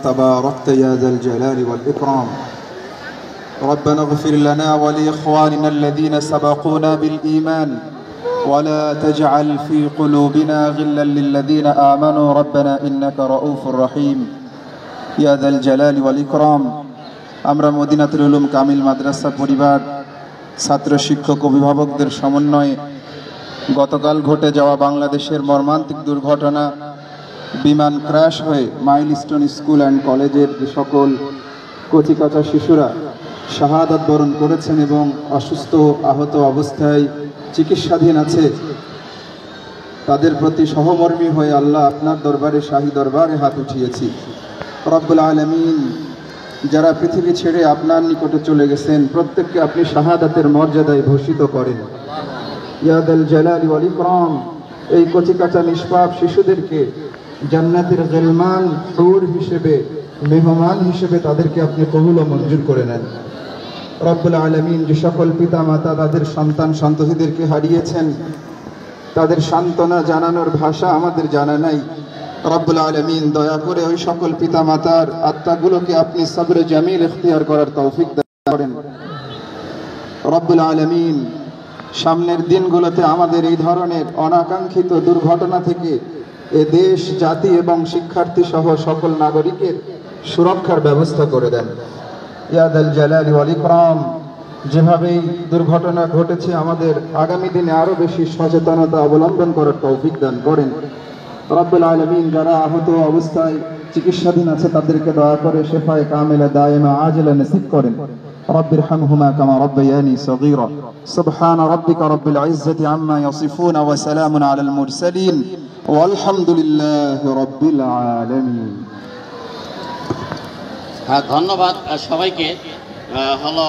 تباركت يا ذا الجلال والإكرام. ربنا اغفر لنا ولإخواننا الذين سبقونا بالإيمان ولا تجعل في قلوبنا غلا للذين آمنوا ربنا إنك رؤوف رحيم يا ذا الجلال والإكرام. আমরা মদিনাতুল উলুম কামিল মাদ্রাসা পরিবার ছাত্র শিক্ষক অভিভাবকদের সমন্বয়ে গতকাল ঘটে যাওয়া বাংলাদেশের মর্মান্তিক দুর্ঘটনা বিমান ক্র্যাশ হয়ে মাইলস্টোন স্কুল অ্যান্ড কলেজের যে সকল কচিকাঁচা শিশুরা শাহাদাত বরণ করেছেন এবং অসুস্থ আহত অবস্থায় চিকিৎসাধীন আছে, তাদের প্রতি সহমর্মী হয়ে আল্লাহ আপনার দরবারে শাহী দরবারে হাত উঠিয়েছি। রব্বুল আলামিন, যারা পৃথিবী ছেড়ে আপনার নিকটে চলে গেছেন প্রত্যেককে আপনি শাহাদাতের মর্যাদায় ভূষিত করেন ইয়া যাল জালালি ওয়াল ইকরাম। এই কচিকাঁচা নিষ্পাপ শিশুদেরকে জান্নাতের গিলমান হুর হিসেবে, মেহমান হিসেবে তাদেরকে আপনি কবুল ও মঞ্জুর করে নেন। রব্বুল আলামিন, যে সকল পিতা মাতা তাদের সন্তান সন্ততিদেরকে হারিয়েছেন, তাদের সান্ত্বনা জানানোর ভাষা আমাদের জানা নাই। রব্বুল আলামিন, দয়া করে ওই সকল পিতা মাতার আত্মাগুলোকে আপনি সবরে জামিল ইখতিয়ার করার তৌফিক দান করেন। রব্বুল আলামিন, সামনের দিনগুলোতে আমাদের এই ধরনের অনাকাঙ্ক্ষিত দুর্ঘটনা থেকে এ দেশ, জাতি এবং শিক্ষার্থী সহ সকল নাগরিকের সুরক্ষার ব্যবস্থা করে দেন ইয়া যাল জালালি ওয়াল ইকরাম। যেভাবেই দুর্ঘটনা ঘটেছে আমাদের আগামী দিনে আরো বেশি সচেতনতা অবলম্বন করার তৌফিক দান করেন। রব্বুল আলামিন, যারা আহত অবস্থায় চিকিৎসাধীন আছে তাদেরকে দয়া করে শিফায়ে কামিলা দায়েমা আজিলা নসিব করেন। রব্বিরহামহুমা কামা রাব্বায়ানি সগীরা। সুবহান রাব্বিকা রাব্বিল ইজ্জাতি আম্মা ইয়াসিফুন ওয়া সালামুন আলাল মুরসালিন ওয়ালহামদুলিল্লাহি রাব্বিল আলামিন। ধন্যবাদ সবাইকে। হলো